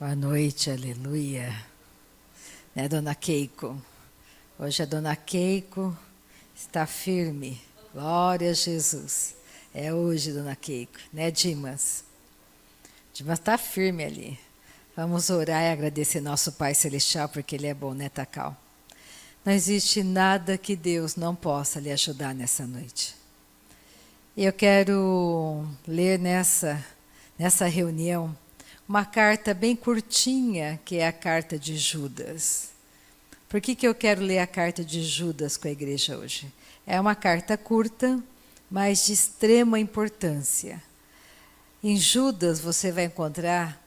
Boa noite, aleluia. Né, Dona Keiko? Hoje a Dona Keiko está firme. Glória a Jesus. É hoje, Dona Keiko. Né, Dimas? Dimas está firme ali. Vamos orar e agradecer nosso Pai Celestial, porque Ele é bom, né, Tacal? Não existe nada que Deus não possa lhe ajudar nessa noite. Eu quero ler nessa reunião uma carta bem curtinha, que é a carta de Judas. Por que eu quero ler a carta de Judas com a igreja hoje? É uma carta curta, mas de extrema importância. Em Judas você vai encontrar,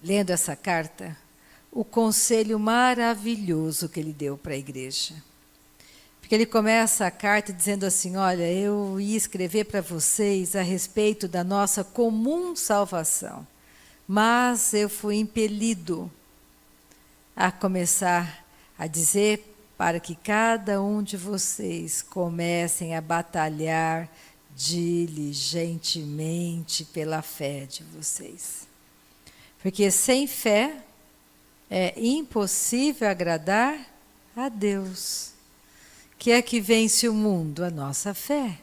lendo essa carta, o conselho maravilhoso que ele deu para a igreja. Porque ele começa a carta dizendo assim, olha, eu ia escrever para vocês a respeito da nossa comum salvação, mas eu fui impelido a começar a dizer para que cada um de vocês comecem a batalhar diligentemente pela fé de vocês. Porque sem fé é impossível agradar a Deus. Que é que vence o mundo? A nossa fé.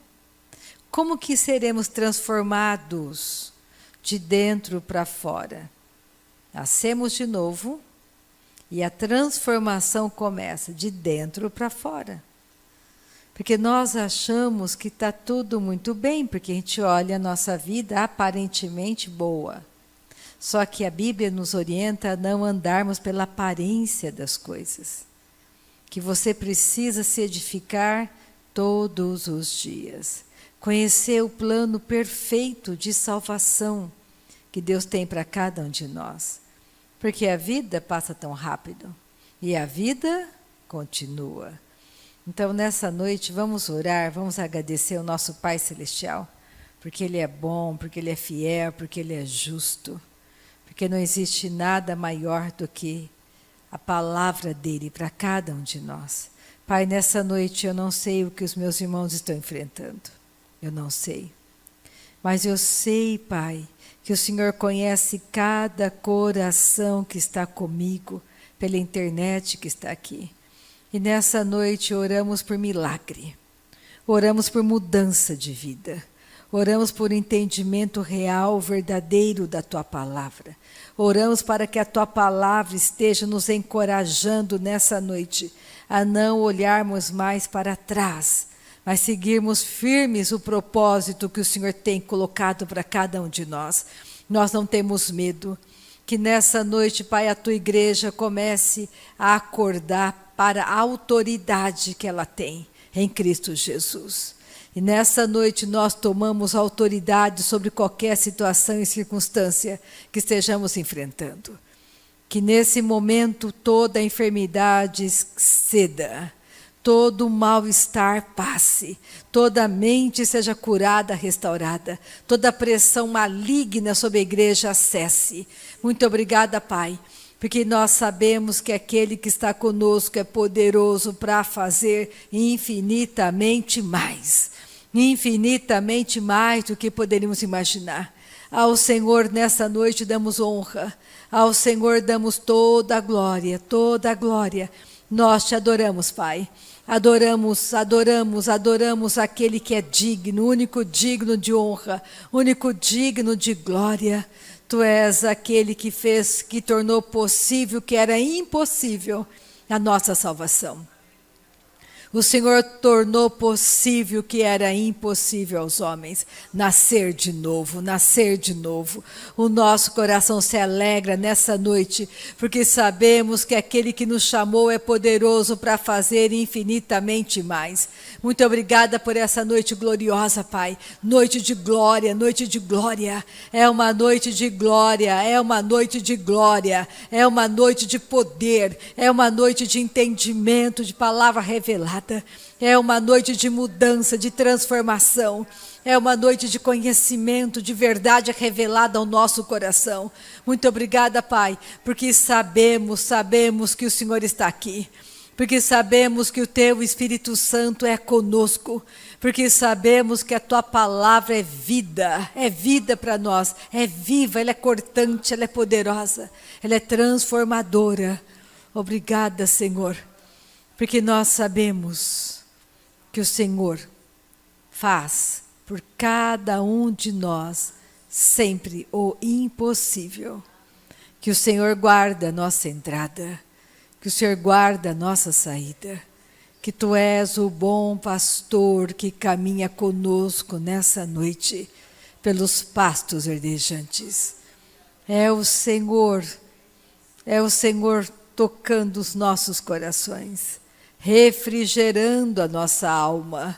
Como que seremos transformados de dentro para fora? Nascemos de novo e a transformação começa de dentro para fora. Porque nós achamos que está tudo muito bem, porque a gente olha a nossa vida aparentemente boa. Só que a Bíblia nos orienta a não andarmos pela aparência das coisas. Que você precisa se edificar todos os dias. Conhecer o plano perfeito de salvação que Deus tem para cada um de nós. Porque a vida passa tão rápido e a vida continua. Então, nessa noite, vamos orar, vamos agradecer ao nosso Pai Celestial, porque Ele é bom, porque Ele é fiel, porque Ele é justo, porque não existe nada maior do que a palavra dEle para cada um de nós. Pai, nessa noite eu não sei o que os meus irmãos estão enfrentando, eu não sei. Mas eu sei, Pai, que o Senhor conhece cada coração que está comigo, pela internet que está aqui. E nessa noite oramos por milagre, oramos por mudança de vida, oramos por entendimento real, verdadeiro da Tua Palavra. Oramos para que a Tua Palavra esteja nos encorajando nessa noite a não olharmos mais para trás, mas seguirmos firmes o propósito que o Senhor tem colocado para cada um de nós. Nós não temos medo. Que nessa noite, Pai, a Tua igreja comece a acordar para a autoridade que ela tem em Cristo Jesus. E nessa noite nós tomamos autoridade sobre qualquer situação e circunstância que estejamos enfrentando. Que nesse momento toda a enfermidade ceda, todo o mal-estar passe, toda a mente seja curada, restaurada, toda a pressão maligna sobre a igreja cesse. Muito obrigada, Pai, porque nós sabemos que aquele que está conosco é poderoso para fazer infinitamente mais do que poderíamos imaginar. Ao Senhor nessa noite damos honra, ao Senhor damos toda a glória, nós Te adoramos, Pai. Adoramos aquele que é digno, único digno de honra, único digno de glória. Tu és aquele que tornou possível, que era impossível, a nossa salvação. O Senhor tornou possível que era impossível aos homens, nascer de novo. O nosso coração se alegra nessa noite, porque sabemos que aquele que nos chamou é poderoso para fazer infinitamente mais. Muito obrigada por essa noite gloriosa, Pai. Noite de glória. É uma noite de glória, é uma noite de poder, é uma noite de entendimento, de palavra revelada. É uma noite de mudança, de transformação. É uma noite de conhecimento, de verdade revelada ao nosso coração. Muito obrigada, Pai, porque sabemos que o Senhor está aqui. porque sabemos que o Teu Espírito Santo é conosco, porque sabemos que a Tua palavra é vida para nós, é viva, ela é cortante, ela é poderosa, ela é transformadora. Obrigada, Senhor, porque nós sabemos que o Senhor faz por cada um de nós sempre o impossível. Que o Senhor guarda a nossa entrada, que o Senhor guarda a nossa saída, que Tu és o bom pastor que caminha conosco nessa noite pelos pastos verdejantes. É o Senhor tocando os nossos corações, refrigerando a nossa alma.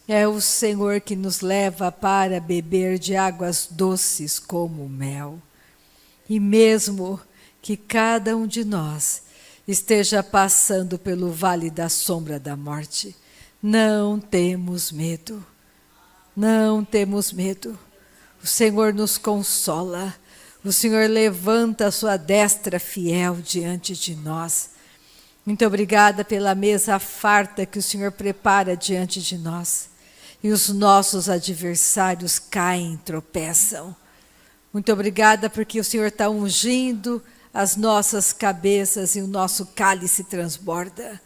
É o Senhor que nos leva para beber de águas doces como mel. E mesmo que cada um de nós esteja passando pelo vale da sombra da morte, não temos medo. Não temos medo. O Senhor nos consola. O Senhor levanta a sua destra fiel diante de nós. Muito obrigada pela mesa farta que o Senhor prepara diante de nós. E os nossos adversários caem, tropeçam. Muito obrigada porque o Senhor está ungindo as nossas cabeças e o nosso cálice transborda.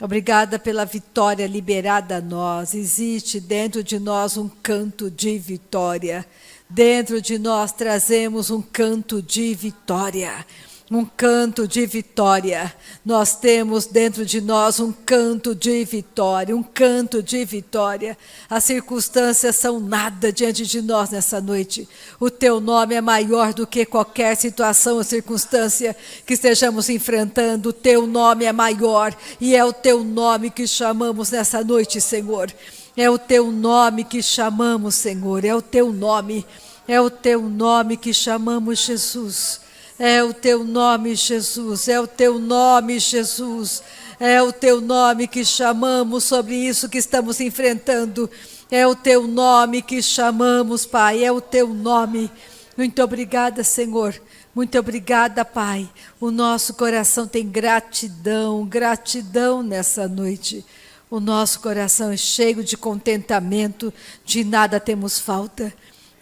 Obrigada pela vitória liberada a nós. Existe dentro de nós um canto de vitória. Dentro de nós trazemos um canto de vitória. Um canto de vitória. Nós temos dentro de nós um canto de vitória. Um canto de vitória. As circunstâncias são nada diante de nós nessa noite. O Teu nome é maior do que qualquer situação ou circunstância que estejamos enfrentando. O Teu nome é maior e é o Teu nome que chamamos nessa noite, Senhor. É o Teu nome que chamamos, Senhor. É o Teu nome. É o Teu nome que chamamos, Jesus. É o Teu nome, Jesus, é o Teu nome, Jesus, é o Teu nome que chamamos sobre isso que estamos enfrentando, é o Teu nome que chamamos, Pai, é o Teu nome. Muito obrigada, Senhor, muito obrigada, Pai. O nosso coração tem gratidão, gratidão nessa noite. O nosso coração é cheio de contentamento, de nada temos falta,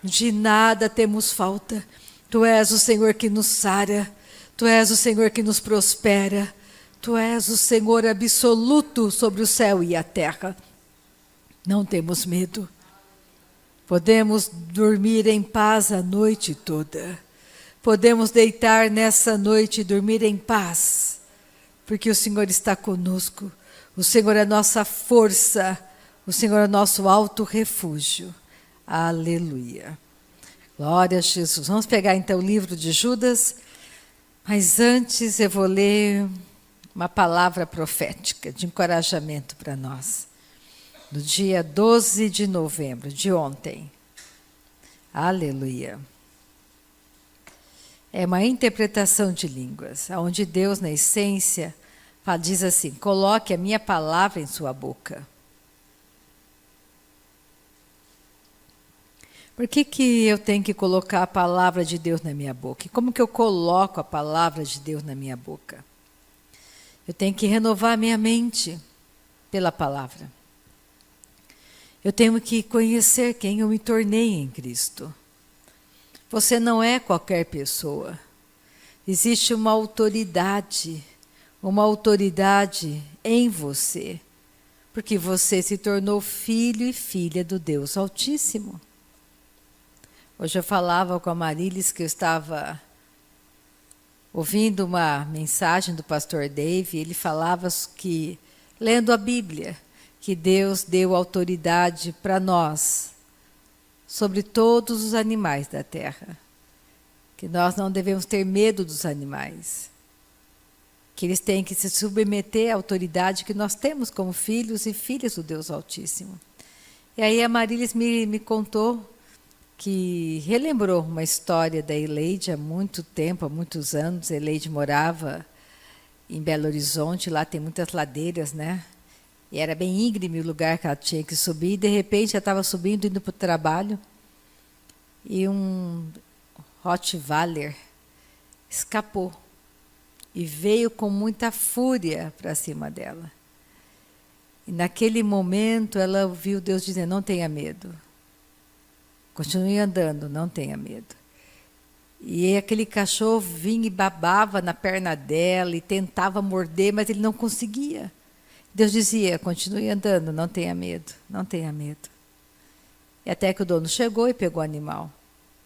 de nada temos falta. Tu és o Senhor que nos sara, Tu és o Senhor que nos prospera, Tu és o Senhor absoluto sobre o céu e a terra. Não temos medo. Podemos dormir em paz a noite toda. Podemos deitar nessa noite e dormir em paz, porque o Senhor está conosco. O Senhor é nossa força, o Senhor é nosso alto refúgio. Aleluia. Glória a Jesus. Vamos pegar então o livro de Judas, mas antes eu vou ler uma palavra profética de encorajamento para nós. No dia 12 de novembro, de ontem. Aleluia. É uma interpretação de línguas, onde Deus, na essência, diz assim: coloque a minha palavra em sua boca. Por que eu tenho que colocar a palavra de Deus na minha boca? E como que eu coloco a palavra de Deus na minha boca? Eu tenho que renovar a minha mente pela palavra. Eu tenho que conhecer quem eu me tornei em Cristo. Você não é qualquer pessoa. Existe uma autoridade em você, porque você se tornou filho e filha do Deus Altíssimo. Hoje eu falava com a Marilis que eu estava ouvindo uma mensagem do pastor Dave, ele falava que, lendo a Bíblia, que Deus deu autoridade para nós sobre todos os animais da terra, que nós não devemos ter medo dos animais, que eles têm que se submeter à autoridade que nós temos como filhos e filhas do Deus Altíssimo. E aí a Marilis me contou que relembrou uma história da Eleide há muito tempo, há muitos anos. A Eleide morava em Belo Horizonte, lá tem muitas ladeiras, né? E era bem íngreme o lugar que ela tinha que subir, e de repente ela estava subindo, indo para o trabalho, e um Rottweiler escapou e veio com muita fúria para cima dela. E naquele momento ela ouviu Deus dizer: não tenha medo. Continue andando, não tenha medo. E aquele cachorro vinha e babava na perna dela e tentava morder, mas ele não conseguia. Deus dizia: continue andando, não tenha medo, não tenha medo. E até que o dono chegou e pegou o animal.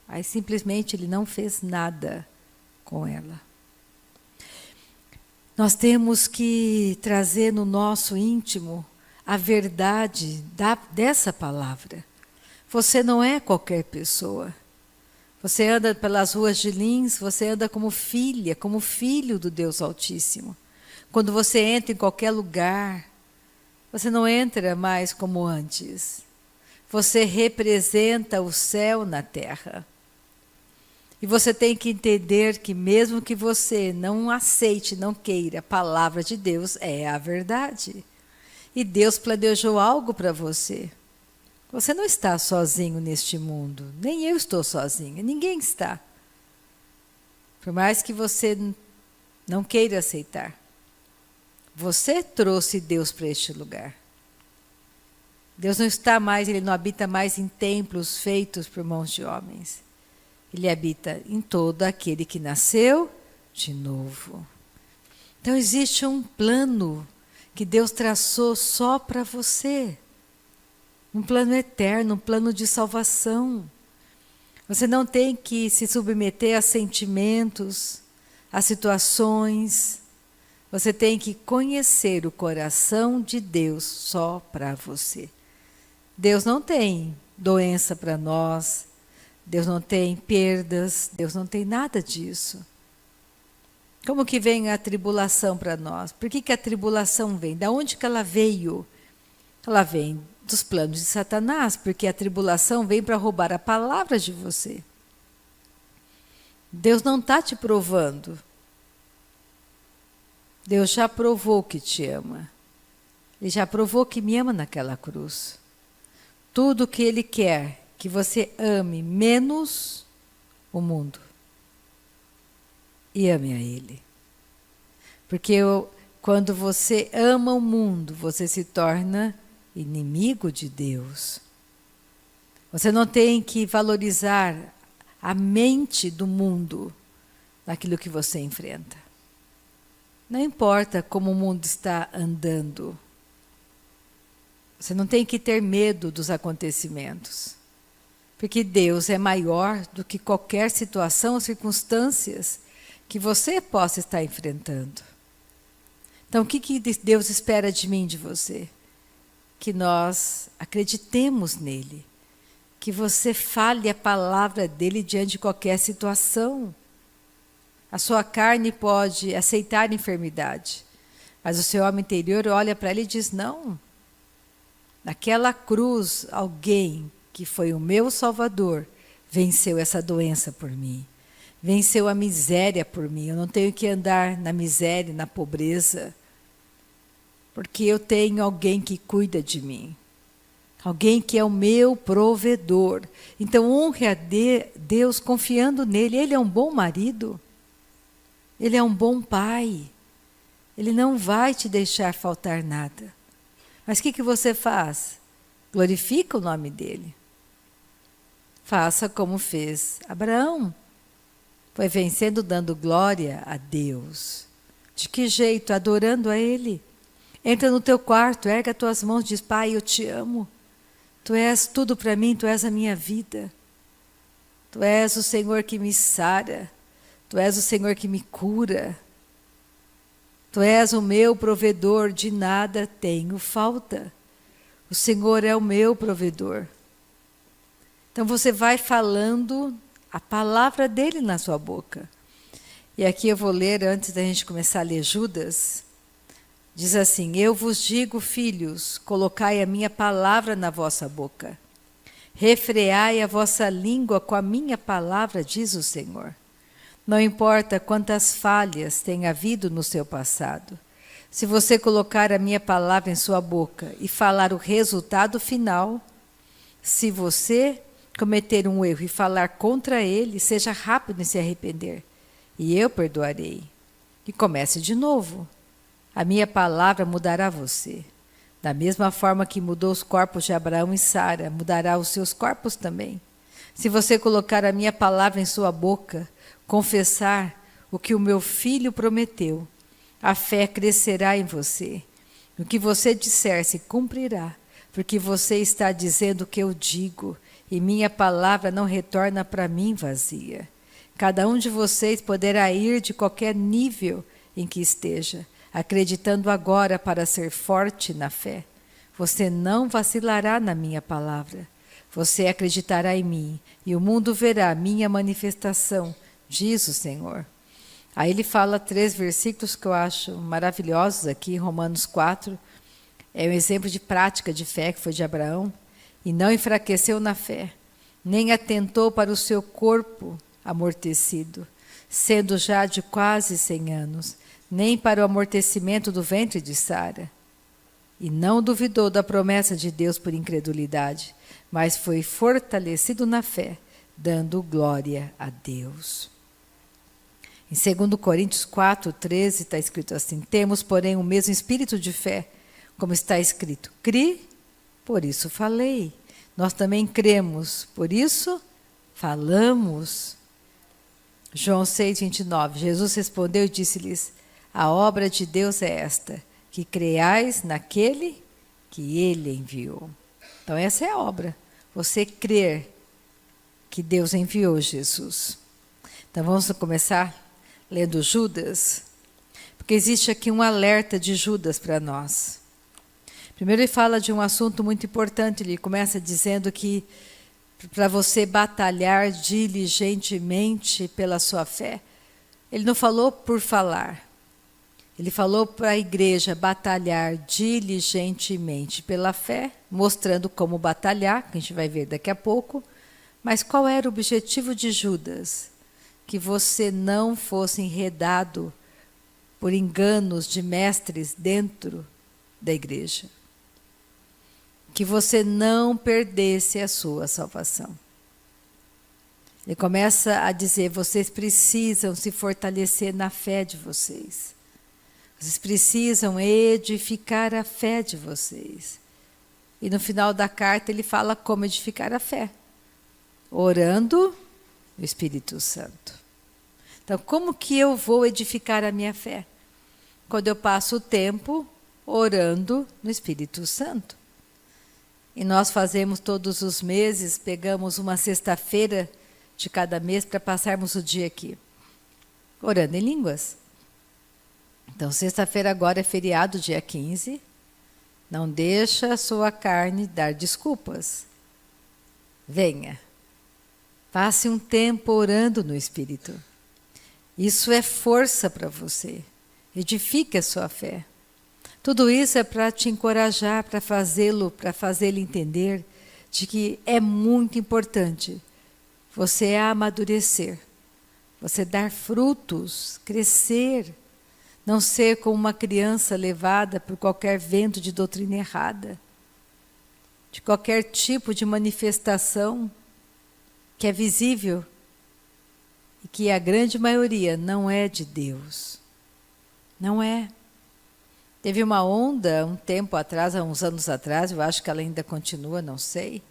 Aí simplesmente ele não fez nada com ela. Nós temos que trazer no nosso íntimo a verdade dessa palavra. Você não é qualquer pessoa. Você anda pelas ruas de Lins, você anda como filha, como filho do Deus Altíssimo. Quando você entra em qualquer lugar, você não entra mais como antes. Você representa o céu na terra. E você tem que entender que mesmo que você não aceite, não queira, a palavra de Deus é a verdade. E Deus planejou algo para você. Você não está sozinho neste mundo, nem eu estou sozinha, ninguém está. Por mais que você não queira aceitar, você trouxe Deus para este lugar. Deus não está mais, Ele não habita mais em templos feitos por mãos de homens. Ele habita em todo aquele que nasceu de novo. Então existe um plano que Deus traçou só para você. Um plano eterno, um plano de salvação. Você não tem que se submeter a sentimentos, a situações. Você tem que conhecer o coração de Deus só para você. Deus não tem doença para nós, Deus não tem perdas, Deus não tem nada disso. Como que vem a tribulação para nós? Por que a tribulação vem? Da onde que ela veio? Ela vem dos planos de Satanás, porque a tribulação vem para roubar a palavra de você. Deus não está te provando. Deus já provou que te ama. Ele já provou que me ama naquela cruz. Tudo que Ele quer que você ame menos o mundo. E ame a Ele. Porque quando você ama o mundo, você se torna inimigo de Deus. Você não tem que valorizar a mente do mundo naquilo que você enfrenta. Não importa como o mundo está andando. Você não tem que ter medo dos acontecimentos. Porque Deus é maior do que qualquer situação ou circunstâncias que você possa estar enfrentando. Então, o que Deus espera de mim e de você? Que nós acreditemos nele. Que você fale a palavra dele diante de qualquer situação. A sua carne pode aceitar a enfermidade, mas o seu homem interior olha para ele e diz: não. Naquela cruz, alguém que foi o meu Salvador venceu essa doença por mim. Venceu a miséria por mim. Eu não tenho que andar na miséria, na pobreza, porque eu tenho alguém que cuida de mim. Alguém que é o meu provedor. Então honre a Deus confiando nele. Ele é um bom marido. Ele é um bom pai. Ele não vai te deixar faltar nada. Mas o que você faz? Glorifica o nome dele. Faça como fez Abraão. Foi vencendo, dando glória a Deus. De que jeito? Adorando a Ele. Entra no teu quarto, erga as tuas mãos e diz: Pai, eu te amo. Tu és tudo para mim, Tu és a minha vida. Tu és o Senhor que me sara. Tu és o Senhor que me cura. Tu és o meu provedor, de nada tenho falta. O Senhor é o meu provedor. Então você vai falando a palavra dele na sua boca. E aqui eu vou ler, antes da gente começar a ler Judas, diz assim: eu vos digo, filhos, colocai a minha palavra na vossa boca. Refreai a vossa língua com a minha palavra, diz o Senhor. Não importa quantas falhas tenha havido no seu passado. Se você colocar a minha palavra em sua boca e falar o resultado final, se você cometer um erro e falar contra ele, seja rápido em se arrepender, e eu perdoarei. e comece de novo. A minha palavra mudará você. Da mesma forma que mudou os corpos de Abraão e Sara, mudará os seus corpos também. Se você colocar a minha palavra em sua boca, confessar o que o meu filho prometeu, a fé crescerá em você. O que você disser se cumprirá, porque você está dizendo o que eu digo, e minha palavra não retorna para mim vazia. Cada um de vocês poderá ir de qualquer nível em que esteja, acreditando agora para ser forte na fé. Você não vacilará na minha palavra. Você acreditará em mim, e o mundo verá a minha manifestação, diz o Senhor. Aí ele fala 3 versículos que eu acho maravilhosos aqui, Romanos 4. É um exemplo de prática de fé que foi de Abraão. E não enfraqueceu na fé, nem atentou para o seu corpo amortecido, sendo já de quase 100 anos, nem para o amortecimento do ventre de Sara. E não duvidou da promessa de Deus por incredulidade, mas foi fortalecido na fé, dando glória a Deus. Em 2 Coríntios 4:13 está escrito assim: temos, porém, o mesmo espírito de fé, como está escrito: cri, por isso falei. Nós também cremos, por isso falamos. João 6:29, Jesus respondeu e disse-lhes: a obra de Deus é esta, que creais naquele que ele enviou. Então essa é a obra, você crer que Deus enviou Jesus. Então vamos começar lendo Judas, porque existe aqui um alerta de Judas para nós. Primeiro ele fala de um assunto muito importante, ele começa dizendo que para você batalhar diligentemente pela sua fé, ele não falou por falar, ele falou para a igreja batalhar diligentemente pela fé, mostrando como batalhar, que a gente vai ver daqui a pouco. Mas qual era o objetivo de Judas? Que você não fosse enredado por enganos de mestres dentro da igreja. Que você não perdesse a sua salvação. Ele começa a dizer, vocês precisam se fortalecer na fé de vocês. Vocês precisam edificar a fé de vocês. E no final da carta ele fala como edificar a fé. Orando no Espírito Santo. Então, como que eu vou edificar a minha fé? Quando eu passo o tempo orando no Espírito Santo. E nós fazemos todos os meses, pegamos uma sexta-feira de cada mês para passarmos o dia aqui, orando em línguas. Então, sexta-feira agora é feriado, dia 15. Não deixa a sua carne dar desculpas. Venha. Passe um tempo orando no Espírito. Isso é força para você. Edifique a sua fé. Tudo isso é para te encorajar, para fazê-lo entender de que é muito importante você amadurecer, você dar frutos, crescer, não ser como uma criança levada por qualquer vento de doutrina errada, de qualquer tipo de manifestação que é visível e que a grande maioria não é de Deus. Não é. Teve uma onda um tempo atrás, há uns anos atrás, eu acho que ela ainda continua, não sei,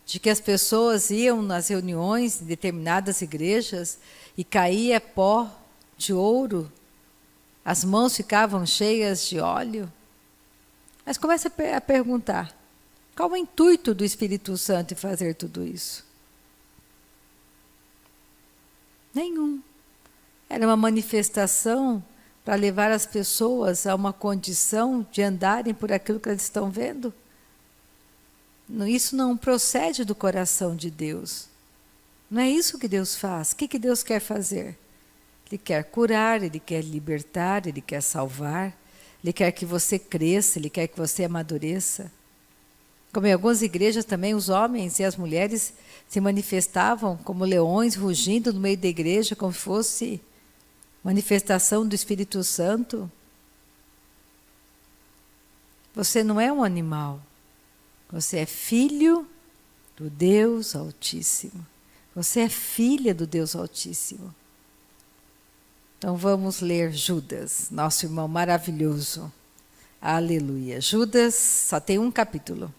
de que as pessoas iam nas reuniões em determinadas igrejas e caía pó de ouro, as mãos ficavam cheias de óleo. Mas começa a perguntar, qual o intuito do Espírito Santo em fazer tudo isso? Nenhum. Era uma manifestação para levar as pessoas a uma condição de andarem por aquilo que elas estão vendo. Isso não procede do coração de Deus. Não é isso que Deus faz. O que Deus quer fazer? Ele quer curar, Ele quer libertar, Ele quer salvar, Ele quer que você cresça, Ele quer que você amadureça. Como em algumas igrejas também, os homens e as mulheres se manifestavam como leões rugindo no meio da igreja, como se fosse manifestação do Espírito Santo. Você não é um animal. Você é filho do Deus Altíssimo. Você é filha do Deus Altíssimo. Então vamos ler Judas, nosso irmão maravilhoso. Aleluia. Judas só tem um capítulo.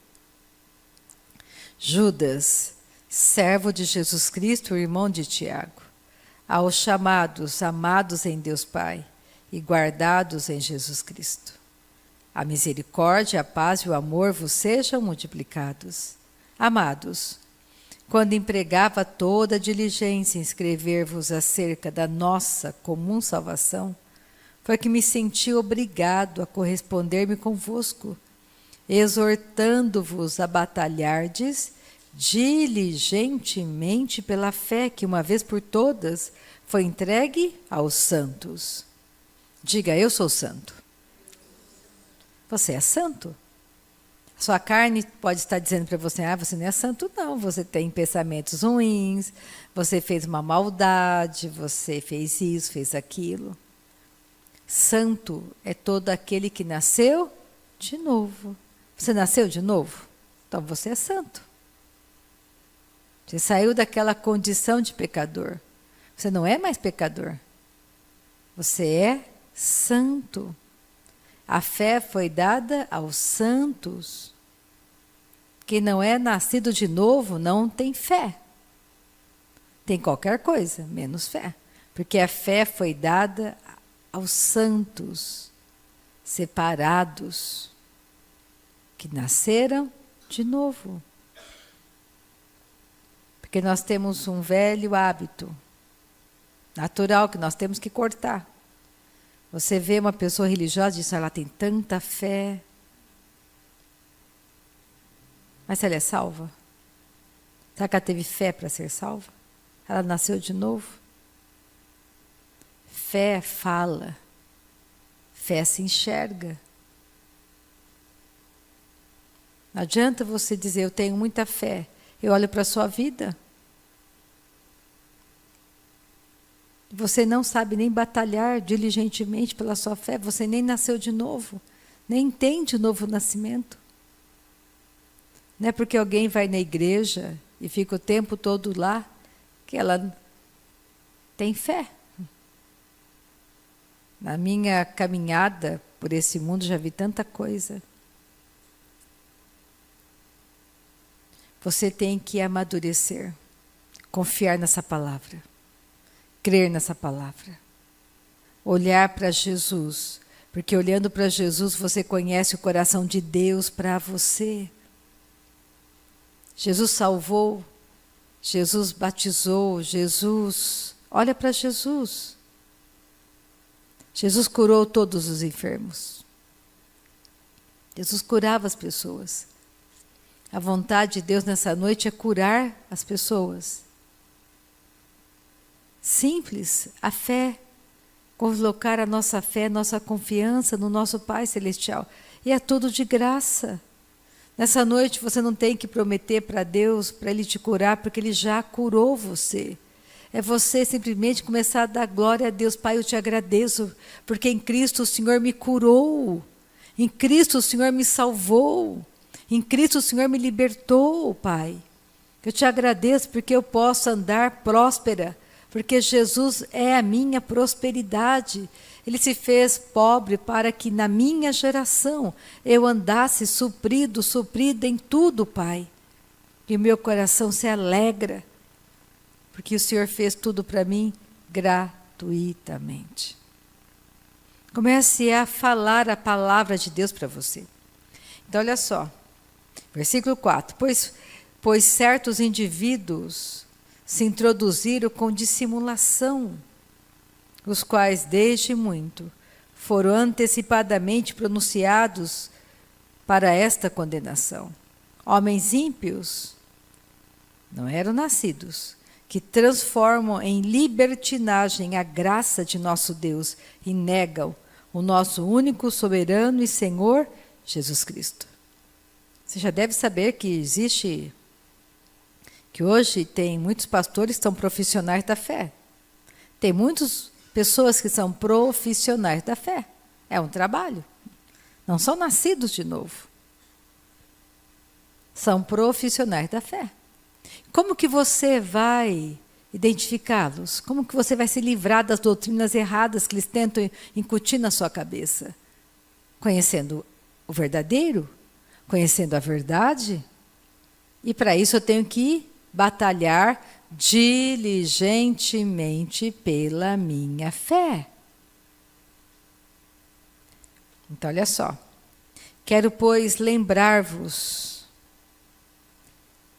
Judas, servo de Jesus Cristo, irmão de Tiago, aos chamados, amados em Deus Pai e guardados em Jesus Cristo. A misericórdia, a paz e o amor vos sejam multiplicados. Amados, quando empregava toda a diligência em escrever-vos acerca da nossa comum salvação, foi que me senti obrigado a corresponder-me convosco, exortando-vos a batalhardes diligentemente pela fé que, uma vez por todas, foi entregue aos santos. Diga, eu sou santo. Você é santo? Sua carne pode estar dizendo para você, você não é santo não, você tem pensamentos ruins, você fez uma maldade, você fez isso, fez aquilo. Santo é todo aquele que nasceu de novo. Você nasceu de novo? Então você é santo. Você saiu daquela condição de pecador. Você não é mais pecador. Você é santo. A fé foi dada aos santos. Quem não é nascido de novo não tem fé. Tem qualquer coisa, menos fé. Porque a fé foi dada aos santos, separados, que nasceram de novo. Porque nós temos um velho hábito natural que nós temos que cortar. Você vê uma pessoa religiosa e diz, ela tem tanta fé. Mas ela é salva? Será que ela teve fé para ser salva? Ela nasceu de novo? Fé fala. Fé se enxerga. Não adianta você dizer, eu tenho muita fé. Eu olho para a sua vida. Você não sabe nem batalhar diligentemente pela sua fé. Você nem nasceu de novo. Nem entende o novo nascimento. Não é porque alguém vai na igreja e fica o tempo todo lá que ela tem fé. Na minha caminhada por esse mundo já vi tanta coisa. Você tem que amadurecer, confiar nessa palavra, crer nessa palavra, olhar para Jesus, porque olhando para Jesus você conhece o coração de Deus para você. Jesus salvou, Jesus batizou, Jesus, olha para Jesus. Jesus curou todos os enfermos. Jesus curava as pessoas. A vontade de Deus nessa noite é curar as pessoas. Simples, a fé. Colocar a nossa fé, nossa confiança no nosso Pai Celestial. E é tudo de graça. Nessa noite você não tem que prometer para Deus, para Ele te curar, porque Ele já curou você. É você simplesmente começar a dar glória a Deus. Pai, eu te agradeço, porque em Cristo o Senhor me curou. Em Cristo o Senhor me salvou. Em Cristo o Senhor me libertou, Pai. Eu te agradeço porque eu posso andar próspera, porque Jesus é a minha prosperidade. Ele se fez pobre para que na minha geração eu andasse suprida em tudo, Pai. E o meu coração se alegra, porque o Senhor fez tudo para mim gratuitamente. Comece a falar a palavra de Deus para você. Então, olha só, versículo 4. Pois certos indivíduos se introduziram com dissimulação, os quais, desde muito, foram antecipadamente pronunciados para esta condenação. Homens ímpios, não eram nascidos, que transformam em libertinagem a graça de nosso Deus e negam o nosso único soberano e Senhor, Jesus Cristo. Você já deve saber que hoje tem muitos pastores que são profissionais da fé. Tem muitas pessoas que são profissionais da fé. É um trabalho. Não são nascidos de novo. São profissionais da fé. Como que você vai identificá-los? Como que você vai se livrar das doutrinas erradas que eles tentam incutir na sua cabeça? Conhecendo o verdadeiro? Conhecendo a verdade? E para isso eu tenho que batalhar diligentemente pela minha fé. Então, olha só. Quero, pois, lembrar-vos,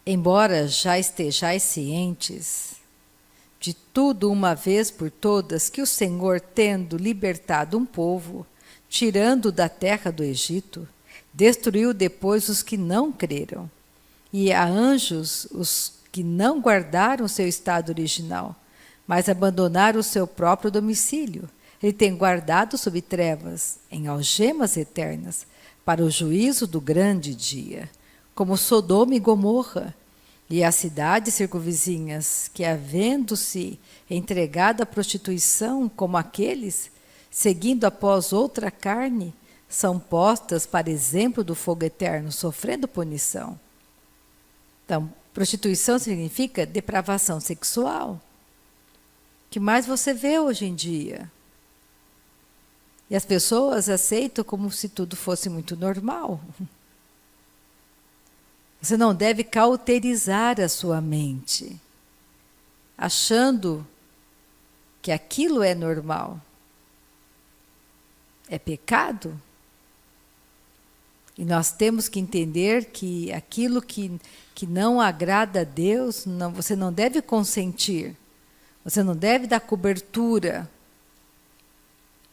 embora já estejais cientes de tudo uma vez por todas, que o Senhor, tendo libertado um povo, tirando da terra do Egito, destruiu depois os que não creram, e a anjos os que não guardaram seu estado original, mas abandonaram o seu próprio domicílio. Ele tem guardado sob trevas, em algemas eternas, para o juízo do grande dia, como Sodoma e Gomorra, e as cidades circunvizinhas, que, havendo-se entregado à prostituição como aqueles, seguindo após outra carne, são postas para exemplo do fogo eterno, sofrendo punição. Então, prostituição significa depravação sexual. O que mais você vê hoje em dia? E as pessoas aceitam como se tudo fosse muito normal. Você não deve cauterizar a sua mente, achando que aquilo é normal. É pecado. E nós temos que entender que aquilo que não agrada a Deus, você não deve consentir. Você não deve dar cobertura.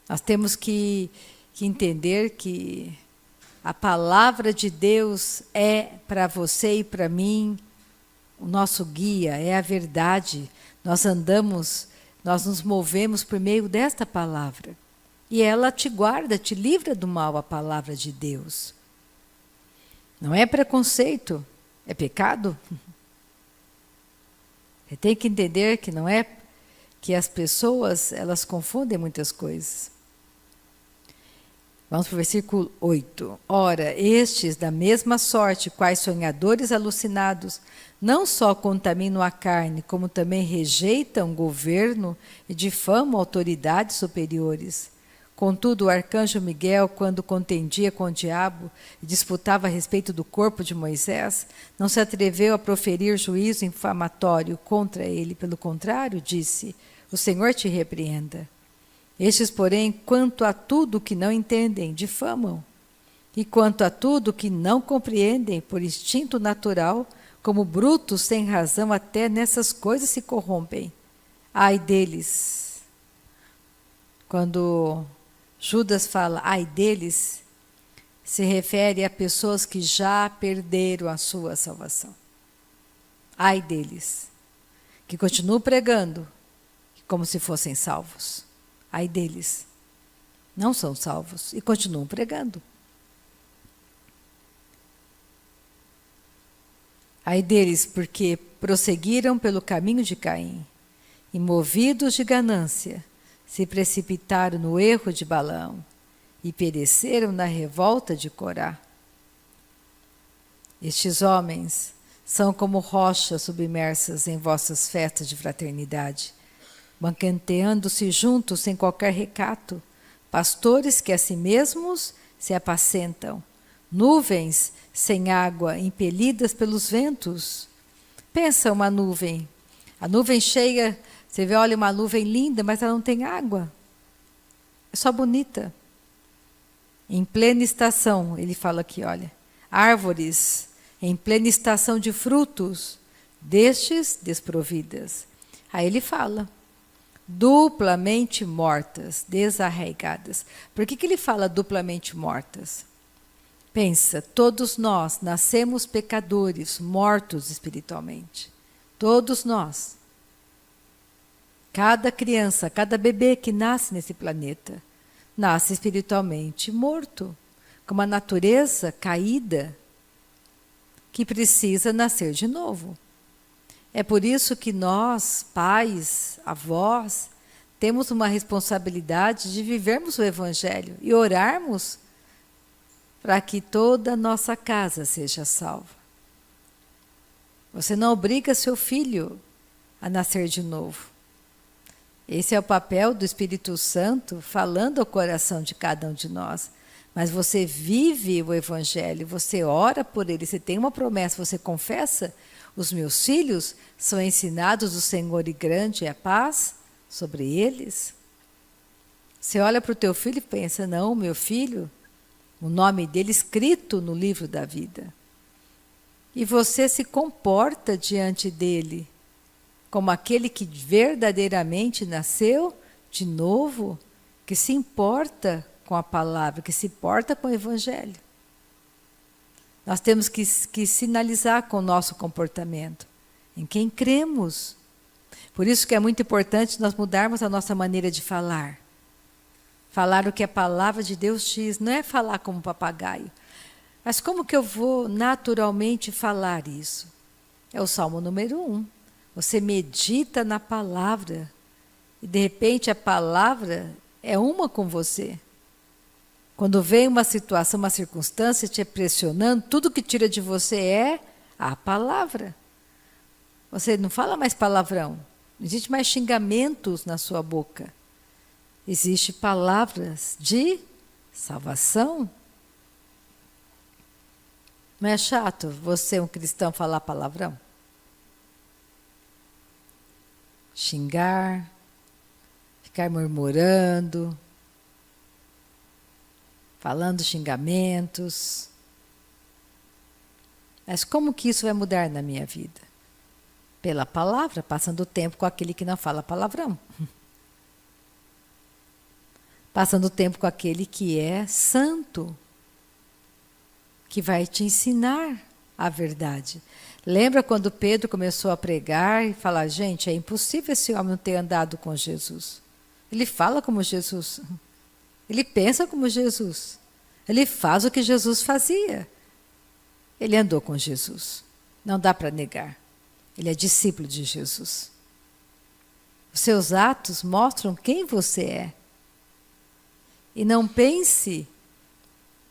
Nós temos que entender que a palavra de Deus é para você e para mim o nosso guia, é a verdade. Nós nos movemos por meio desta palavra. E ela te guarda, te livra do mal, a palavra de Deus. Não é preconceito, é pecado. Você tem que entender que não é que as pessoas, elas confundem muitas coisas. Vamos para o versículo 8. Ora, estes, da mesma sorte, quais sonhadores alucinados, não só contaminam a carne, como também rejeitam o governo e difamam autoridades superiores. Contudo, o arcanjo Miguel, quando contendia com o diabo e disputava a respeito do corpo de Moisés, não se atreveu a proferir juízo infamatório contra ele. Pelo contrário, disse: o Senhor te repreenda. Estes, porém, quanto a tudo que não entendem, difamam. E quanto a tudo que não compreendem, por instinto natural, como brutos sem razão, até nessas coisas se corrompem. Ai deles! Quando Judas fala ai deles, se refere a pessoas que já perderam a sua salvação. Ai deles, que continuam pregando como se fossem salvos. Ai deles, não são salvos e continuam pregando. Ai deles, porque prosseguiram pelo caminho de Caim, e movidos de ganância, se precipitaram no erro de Balaão, e pereceram na revolta de Corá. Estes homens são como rochas submersas em vossas festas de fraternidade, banqueteando-se juntos sem qualquer recato, pastores que a si mesmos se apacentam, nuvens sem água, impelidas pelos ventos. Pensa uma nuvem, a nuvem cheia, você vê, olha, uma nuvem linda, mas ela não tem água, é só bonita. Em plena estação, ele fala aqui, olha, árvores em plena estação de frutos, destes desprovidas. Aí ele fala, duplamente mortas, desarraigadas. Por que ele fala duplamente mortas? Pensa, todos nós nascemos pecadores, mortos espiritualmente. Todos nós. Cada criança, cada bebê que nasce nesse planeta, nasce espiritualmente morto, com uma natureza caída, que precisa nascer de novo. É por isso que nós, pais, avós, temos uma responsabilidade de vivermos o Evangelho e orarmos para que toda a nossa casa seja salva. Você não obriga seu filho a nascer de novo. Esse é o papel do Espírito Santo falando ao coração de cada um de nós. Mas você vive o Evangelho, você ora por ele, você tem uma promessa, você confessa: os meus filhos são ensinados do Senhor e grande é a paz sobre eles. Você olha para o teu filho e pensa: não, meu filho, o nome dele escrito no livro da vida. E você se comporta diante dele como aquele que verdadeiramente nasceu de novo, que se importa com a palavra, que se importa com o Evangelho. Nós temos que sinalizar com o nosso comportamento em quem cremos. Por isso que é muito importante nós mudarmos a nossa maneira de falar. Falar o que a palavra de Deus diz, não é falar como papagaio. Mas como que eu vou naturalmente falar isso? É o Salmo número 1. Você medita na palavra e de repente a palavra é uma com você. Quando vem uma situação, uma circunstância te pressionando, tudo que tira de você é a palavra. Você não fala mais palavrão, não existe mais xingamentos na sua boca. Existem palavras de salvação. Não é chato você, um cristão, falar palavrão? Xingar, ficar murmurando, falando xingamentos. Mas como que isso vai mudar na minha vida? Pela palavra, passando tempo com aquele que não fala palavrão. Passando tempo com aquele que é santo, que vai te ensinar a verdade. Lembra quando Pedro começou a pregar e falar: gente, é impossível esse homem não ter andado com Jesus. Ele fala como Jesus. Ele pensa como Jesus. Ele faz o que Jesus fazia. Ele andou com Jesus. Não dá para negar. Ele é discípulo de Jesus. Os seus atos mostram quem você é. E não pense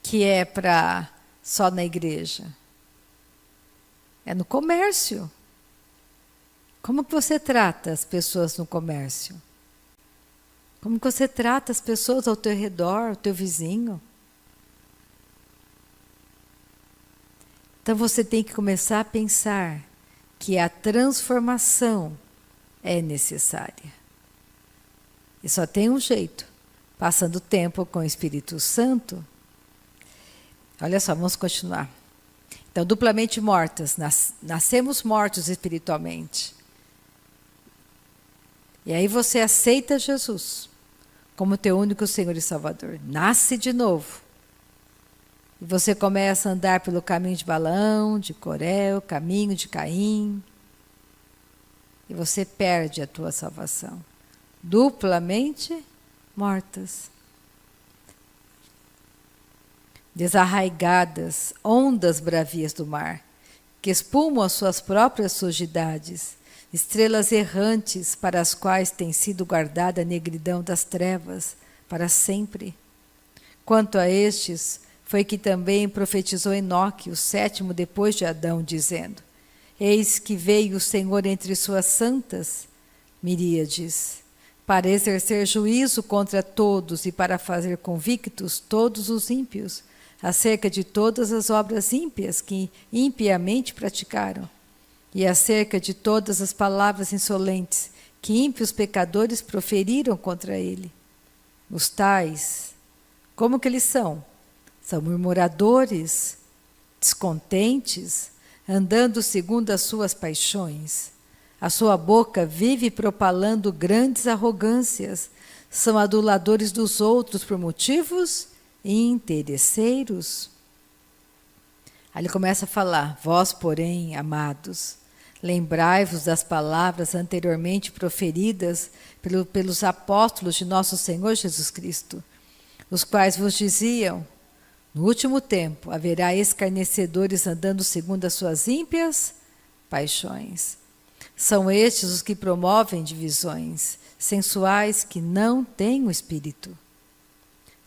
que é para só na igreja. É no comércio. Como que você trata as pessoas no comércio? Como que você trata as pessoas ao teu redor, o teu vizinho? Então você tem que começar a pensar que a transformação é necessária. E só tem um jeito, passando tempo com o Espírito Santo. Olha só, vamos continuar. Então, duplamente mortas, nascemos mortos espiritualmente. E aí você aceita Jesus como teu único Senhor e Salvador. Nasce de novo. E você começa a andar pelo caminho de Balaão, de Coré, o caminho de Caim. E você perde a tua salvação. Duplamente mortas. Desarraigadas, ondas bravias do mar, que espumam as suas próprias sujidades, estrelas errantes para as quais tem sido guardada a negridão das trevas para sempre. Quanto a estes, foi que também profetizou Enoque, o 7º depois de Adão, dizendo: eis que veio o Senhor entre suas santas miríades, para exercer juízo contra todos e para fazer convictos todos os ímpios, acerca de todas as obras ímpias que impiamente praticaram, e acerca de todas as palavras insolentes que ímpios pecadores proferiram contra ele. Os tais, como que eles são? São murmuradores, descontentes, andando segundo as suas paixões. A sua boca vive propalando grandes arrogâncias, são aduladores dos outros por motivos interesseiros. Aí ele começa a falar: vós, porém, amados, lembrai-vos das palavras anteriormente proferidas pelos apóstolos de nosso Senhor Jesus Cristo, os quais vos diziam: no último tempo haverá escarnecedores andando segundo as suas ímpias paixões. São estes os que promovem divisões, sensuais que não têm o Espírito.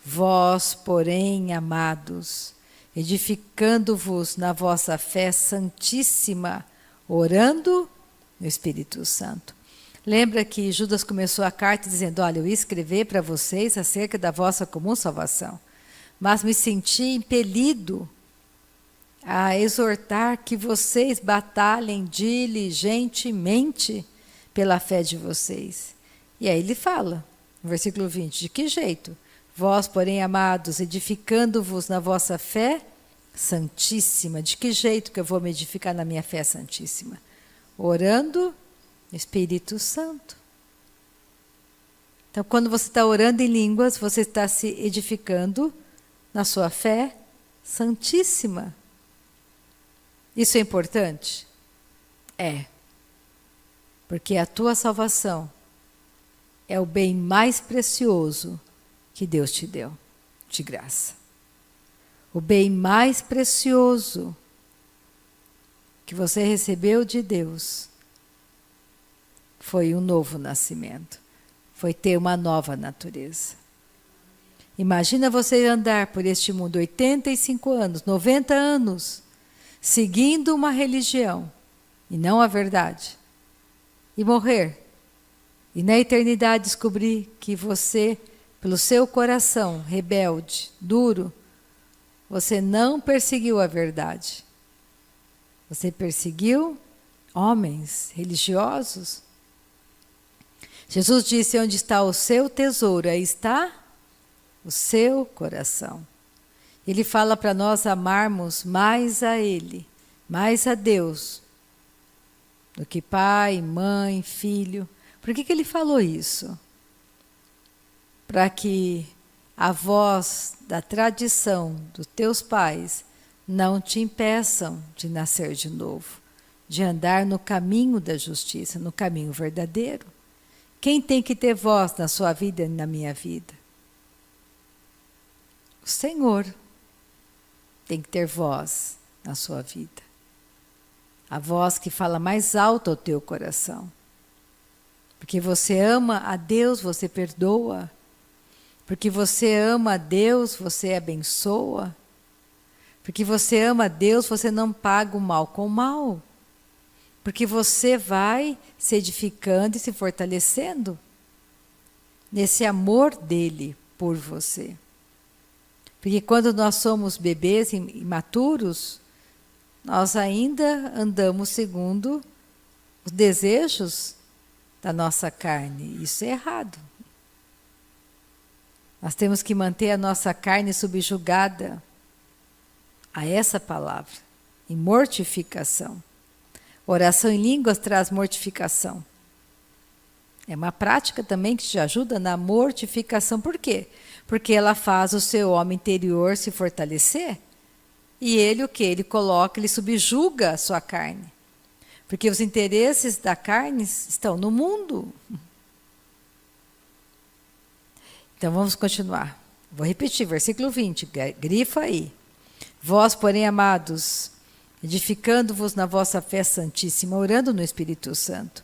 Vós, porém, amados, edificando-vos na vossa fé santíssima, orando no Espírito Santo. Lembra que Judas começou a carta dizendo: olha, eu ia escrever para vocês acerca da vossa comum salvação, mas me senti impelido a exortar que vocês batalhem diligentemente pela fé de vocês. E aí ele fala, no versículo 20, de que jeito? Vós, porém, amados, edificando-vos na vossa fé santíssima. De que jeito que eu vou me edificar na minha fé santíssima? Orando no Espírito Santo. Então, quando você está orando em línguas, você está se edificando na sua fé santíssima. Isso é importante? É. Porque a tua salvação é o bem mais precioso que Deus te deu, de graça. O bem mais precioso que você recebeu de Deus foi um novo nascimento, foi ter uma nova natureza. Imagina você andar por este mundo 85 anos, 90 anos, seguindo uma religião e não a verdade, e morrer, e na eternidade descobrir que você, pelo seu coração rebelde, duro, você não perseguiu a verdade. Você perseguiu homens religiosos. Jesus disse: onde está o seu tesouro, aí está o seu coração. Ele fala para nós amarmos mais a Ele, mais a Deus, do que pai, mãe, filho. Por que ele falou isso? Para que a voz da tradição dos teus pais não te impeçam de nascer de novo, de andar no caminho da justiça, no caminho verdadeiro. Quem tem que ter voz na sua vida e na minha vida? O Senhor tem que ter voz na sua vida. A voz que fala mais alto ao teu coração. Porque você ama a Deus, você perdoa. Porque você ama a Deus, você abençoa. Porque você ama a Deus, você não paga o mal com o mal. Porque você vai se edificando e se fortalecendo nesse amor dele por você. Porque quando nós somos bebês imaturos, nós ainda andamos segundo os desejos da nossa carne. Isso é errado. Nós temos que manter a nossa carne subjugada a essa palavra, em mortificação. Oração em línguas traz mortificação. É uma prática também que te ajuda na mortificação. Por quê? Porque ela faz o seu homem interior se fortalecer. E ele o que? Ele coloca, ele subjuga a sua carne. Porque os interesses da carne estão no mundo. Então vamos continuar. Vou repetir, versículo 20, grifa aí. Vós, porém, amados, edificando-vos na vossa fé santíssima, orando no Espírito Santo.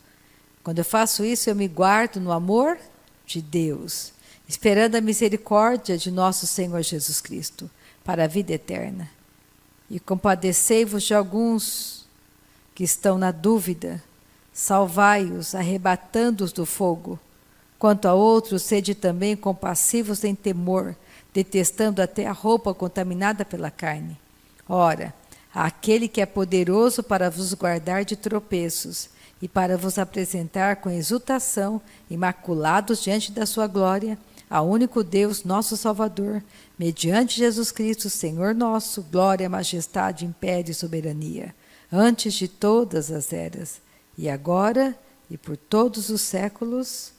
Quando eu faço isso, eu me guardo no amor de Deus, esperando a misericórdia de nosso Senhor Jesus Cristo, para a vida eterna. E compadecei-vos de alguns que estão na dúvida, salvai-os, arrebatando-os do fogo. Quanto a outros, sede também compassivos em temor, detestando até a roupa contaminada pela carne. Ora, aquele que é poderoso para vos guardar de tropeços e para vos apresentar com exultação, imaculados diante da sua glória, ao único Deus, nosso Salvador, mediante Jesus Cristo, Senhor nosso, glória, majestade, império e soberania, antes de todas as eras, e agora e por todos os séculos.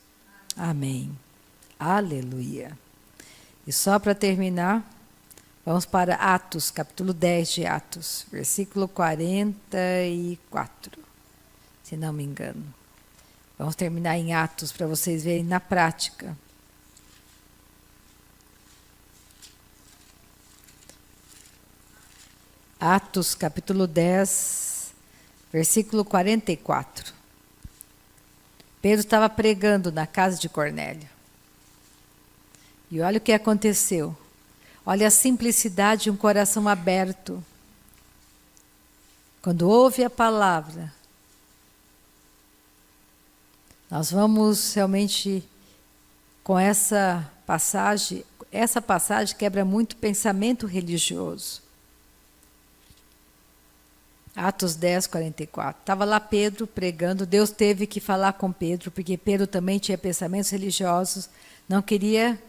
Amém. Aleluia. E só para terminar, vamos para Atos, capítulo 10 de Atos, versículo 44, se não me engano. Vamos terminar em Atos para vocês verem na prática. Atos, capítulo 10, versículo 44. Pedro estava pregando na casa de Cornélio. E olha o que aconteceu. Olha a simplicidade de um coração aberto. Quando ouve a palavra, Nós vamos realmente com essa passagem quebra muito pensamento religioso. Atos 10, 44. Estava lá Pedro pregando, Deus teve que falar com Pedro, porque Pedro também tinha pensamentos religiosos, não queria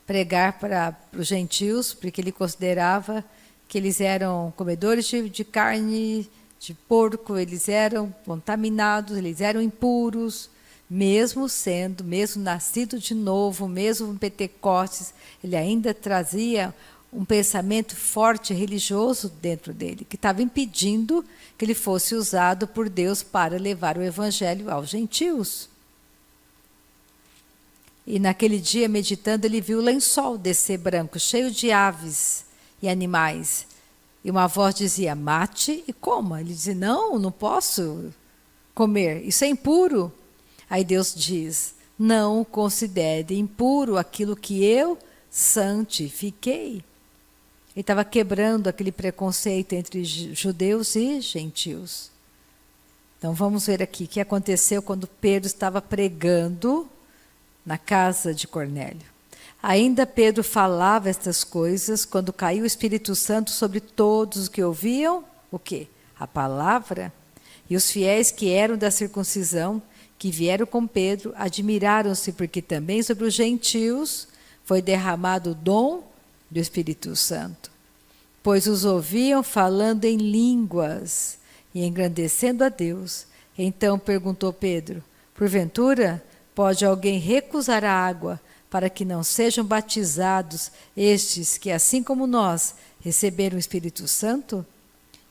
pregar para os gentios, porque ele considerava que eles eram comedores de carne, de porco, eles eram contaminados, eles eram impuros, mesmo nascido de novo, mesmo em Pentecostes, ele ainda trazia um pensamento forte religioso dentro dele, que estava impedindo que ele fosse usado por Deus para levar o evangelho aos gentios. E naquele dia, meditando, ele viu o lençol descer branco, cheio de aves e animais. E uma voz dizia, mate e coma. Ele dizia, não posso comer, isso é impuro. Aí Deus diz, não considere impuro aquilo que eu santifiquei. Ele estava quebrando aquele preconceito entre judeus e gentios. Então vamos ver aqui o que aconteceu quando Pedro estava pregando na casa de Cornélio. Ainda Pedro falava estas coisas quando caiu o Espírito Santo sobre todos os que ouviam o quê? A palavra. E os fiéis que eram da circuncisão, que vieram com Pedro, admiraram-se porque também sobre os gentios foi derramado o dom do Espírito Santo, pois os ouviam falando em línguas e engrandecendo a Deus. Então perguntou Pedro, porventura pode alguém recusar a água para que não sejam batizados estes que, assim como nós, receberam o Espírito Santo?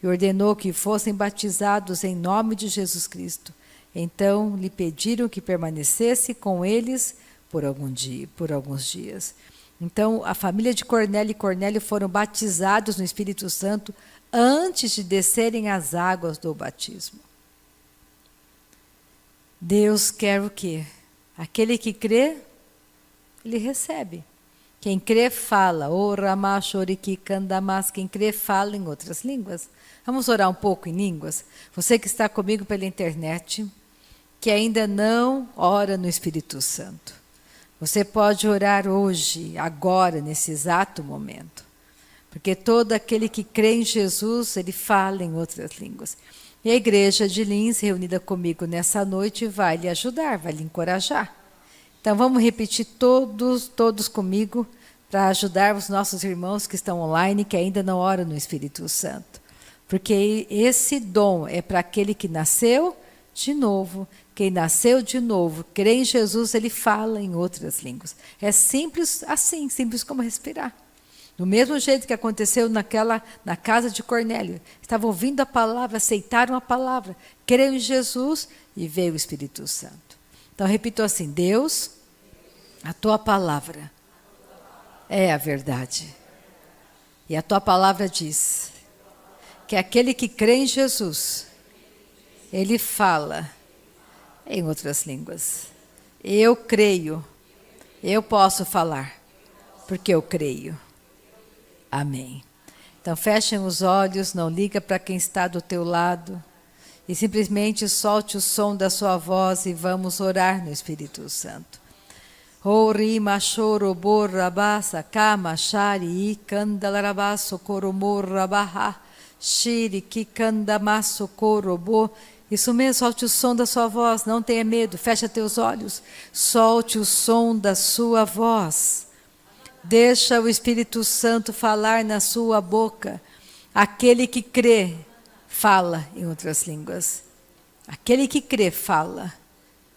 E ordenou que fossem batizados em nome de Jesus Cristo. Então lhe pediram que permanecesse com eles por alguns dias. Então, a família de Cornélio e Cornélio foram batizados no Espírito Santo antes de descerem as águas do batismo. Deus quer o quê? Aquele que crê, ele recebe. Quem crê, fala. Quem crê, fala em outras línguas. Vamos orar um pouco em línguas? Você que está comigo pela internet, que ainda não ora no Espírito Santo. Você pode orar hoje, agora, nesse exato momento. Porque todo aquele que crê em Jesus, ele fala em outras línguas. E a igreja de Lins, reunida comigo nessa noite, vai lhe ajudar, vai lhe encorajar. Então vamos repetir todos comigo, para ajudar os nossos irmãos que estão online, que ainda não oram no Espírito Santo. Porque esse dom é para aquele que nasceu de novo. Quem nasceu de novo, crê em Jesus, ele fala em outras línguas. É simples assim, simples como respirar. Do mesmo jeito que aconteceu na casa de Cornélio. Estavam ouvindo a palavra, aceitaram a palavra, creram em Jesus e veio o Espírito Santo. Então repito assim, Deus, a tua palavra é a verdade. E a tua palavra diz que aquele que crê em Jesus, ele fala em outras línguas. Eu creio, eu posso falar, porque eu creio. Amém. Então fechem os olhos, não liga para quem está do teu lado e simplesmente solte o som da sua voz e vamos orar no Espírito Santo. Ori machoro borrabasa kama shari ikandalarabaso koromorrabaha shiri kikandamaso korobo. Isso mesmo, solte o som da sua voz, não tenha medo, fecha teus olhos, solte o som da sua voz. Deixa o Espírito Santo falar na sua boca. Aquele que crê, fala em outras línguas. Aquele que crê, fala.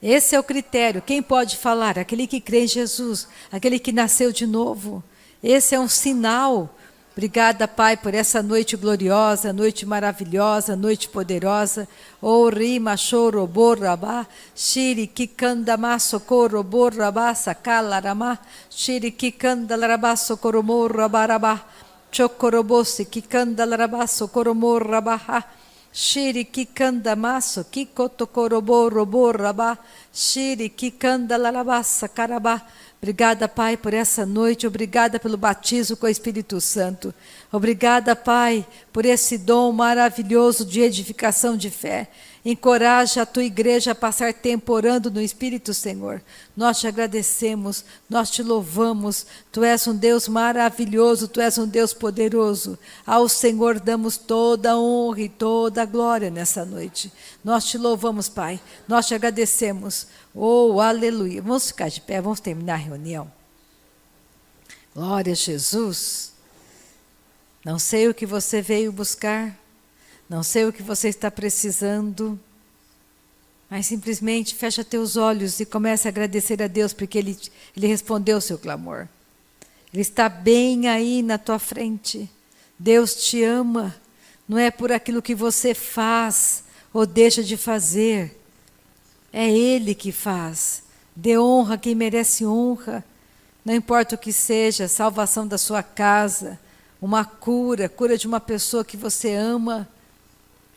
Esse é o critério. Quem pode falar? Aquele que crê em Jesus, aquele que nasceu de novo. Esse é um sinal. Obrigada, Pai, por essa noite gloriosa, noite maravilhosa, noite poderosa. Ori machoro borrabá, shiri kikandama sokoro borrabá, sakalarama, shiri kikandalarabá sokoro morrabarabá, chokorobosi kikandalarabá sokoro morrabá, shiri kikandamaso kikotokoro borrabá, shiri kikandalarabá sakarabá. Obrigada, Pai, por essa noite. Obrigada pelo batismo com o Espírito Santo. Obrigada, Pai, por esse dom maravilhoso de edificação de fé. Encoraja a tua igreja a passar tempo orando no Espírito, Senhor. Nós te agradecemos, nós te louvamos. Tu és um Deus maravilhoso, tu és um Deus poderoso. Ao Senhor damos toda a honra e toda a glória nessa noite. Nós te louvamos, Pai. Nós te agradecemos. Oh, aleluia. Vamos ficar de pé, vamos terminar a reunião. Glória a Jesus. Não sei o que você veio buscar. Não sei o que você está precisando, mas simplesmente fecha teus olhos e comece a agradecer a Deus, porque Ele respondeu o seu clamor. Ele está bem aí na tua frente. Deus te ama. Não é por aquilo que você faz ou deixa de fazer. É Ele que faz. Dê honra a quem merece honra. Não importa o que seja, salvação da sua casa, uma cura de uma pessoa que você ama.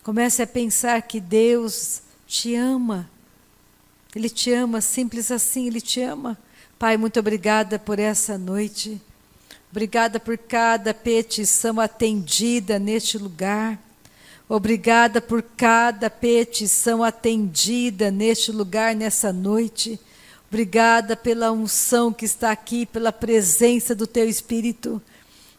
Comece a pensar que Deus te ama. Ele te ama, simples assim, Ele te ama. Pai, muito obrigada por essa noite. Obrigada por cada petição atendida neste lugar. Obrigada por cada petição atendida neste lugar, nessa noite. Obrigada pela unção que está aqui, pela presença do Teu Espírito.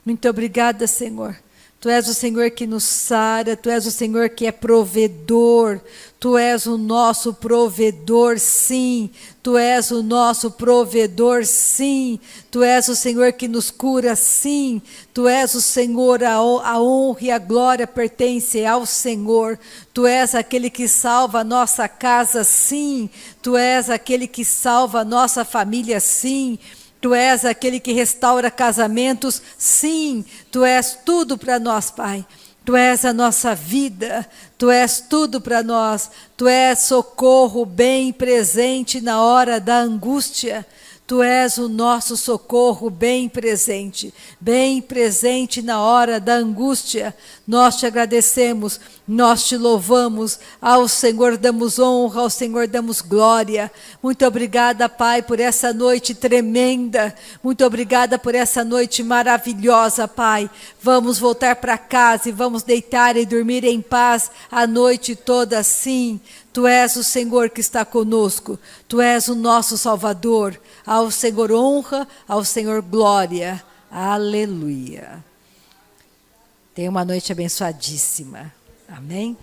Muito obrigada, Senhor. Tu és o Senhor que nos sara, Tu és o Senhor que é provedor, Tu és o nosso provedor, sim, Tu és o nosso provedor, sim, Tu és o Senhor que nos cura, sim, Tu és o Senhor, a honra e a glória pertence ao Senhor, Tu és aquele que salva a nossa casa, sim, Tu és aquele que salva a nossa família, sim, Tu és aquele que restaura casamentos, sim, Tu és tudo para nós, Pai. Tu és a nossa vida, Tu és tudo para nós. Tu és socorro bem presente na hora da angústia. Tu és o nosso socorro bem presente na hora da angústia. Nós te agradecemos, nós te louvamos, ao Senhor damos honra, ao Senhor damos glória. Muito obrigada, Pai, por essa noite tremenda, muito obrigada por essa noite maravilhosa, Pai. Vamos voltar para casa e vamos deitar e dormir em paz a noite toda assim. Tu és o Senhor que está conosco, Tu és o nosso Salvador. Ao Senhor honra, ao Senhor glória. Aleluia. Tenha uma noite abençoadíssima. Amém?